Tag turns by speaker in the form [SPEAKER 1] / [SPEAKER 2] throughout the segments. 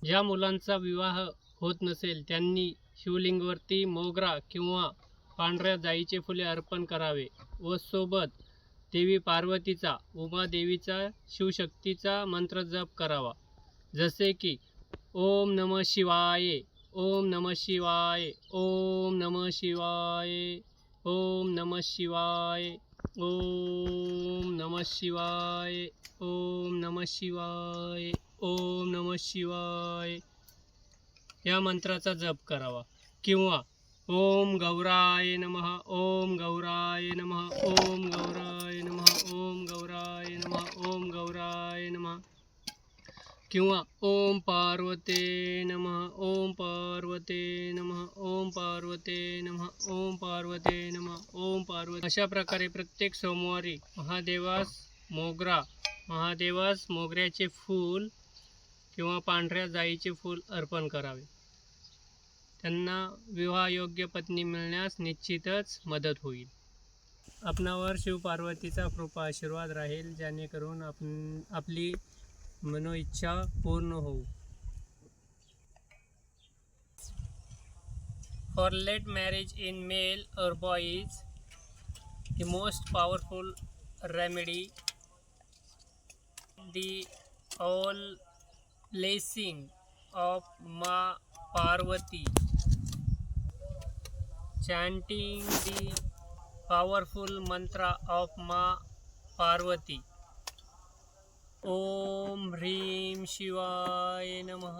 [SPEAKER 1] ज्या मुलांचा विवाह होत नसेल त्यांनी शिवलिंगावरती मोगरा किंवा पांढऱ्या जाईचे फुले अर्पण करावे व सोबत देवी पार्वतीचा, उमादेवीचा, शिवशक्तीचा मंत्र जप करावा. जसे की ओम नमः शिवाय, ओम नमः शिवाय, ओम नमः शिवाय, ओम नमः शिवाय, ओम नमः शिवाय, ओम नमः शिवाय, ओम नमः शिवाय या मंत्राचा जप करावा. किंवा ओम गौराय नमः, ओम गौराय नमः, ओम गौराय नमः, ओम गौराय नमः, ओम गौराय नमः. किंवा ओम पार्वते नमः, ओम पार्वते नमः, ओम पार्वते नमः, ओम पार्वते नमः, ओम पार्वती. अशा प्रकारे प्रत्येक सोमवारी महादेवास मोगऱ्याचे फूल किंवा पांढऱ्या जाईचे फूल अर्पण करावे. त्यांना विवाहयोग्य पत्नी मिळण्यास निश्चितच मदत होईल. आपणावर शिवपार्वतीचा कृपा आशीर्वाद राहील, जेणेकरून आपली मनोइच्छा पूर्ण होऊ. For late marriage in male or boys, the most powerful remedy, the all blessing of Ma Parvati, chanting the powerful mantra of Ma Parvati. ओम ह्रीं शिवाय नमः,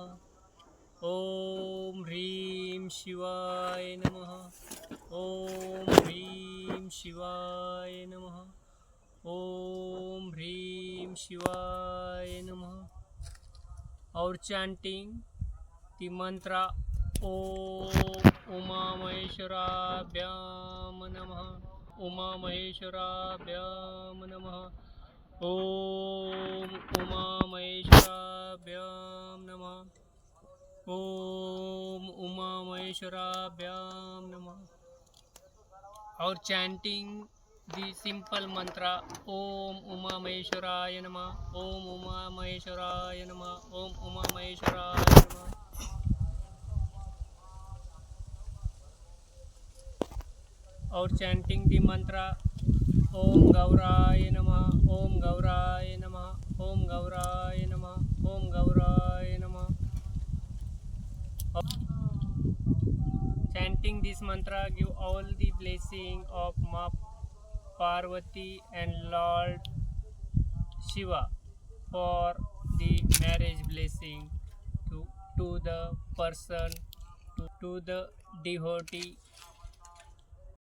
[SPEAKER 1] ओम ह्रीं शिवाय नमः, ओम ह्रीं शिवाय नमः, ओम ह्रीं शिवाय नमः. और chanting the mantra ओम उमा महेश्वराभ्याम नमः, उमा महेश्वराभ्याम नमः, ओम उमा महेश्वराभ्याम नमः, ओम उमा महेश्वराभ्याम नमः. और chanting the simple mantra ओम उमा महेश्वराय नमः, ओम उमा महेश्वराय नमः, ओम उमा महेश्वराय नमः. और chanting the mantra ओम गौराय नमः, ओम गौराय नमः, ओम गौराय नमः, ओम गौराय नमः. Chanting this mantra give all the blessing of Ma Parvati and Lord Shiva for the marriage blessing to the person, to the devotee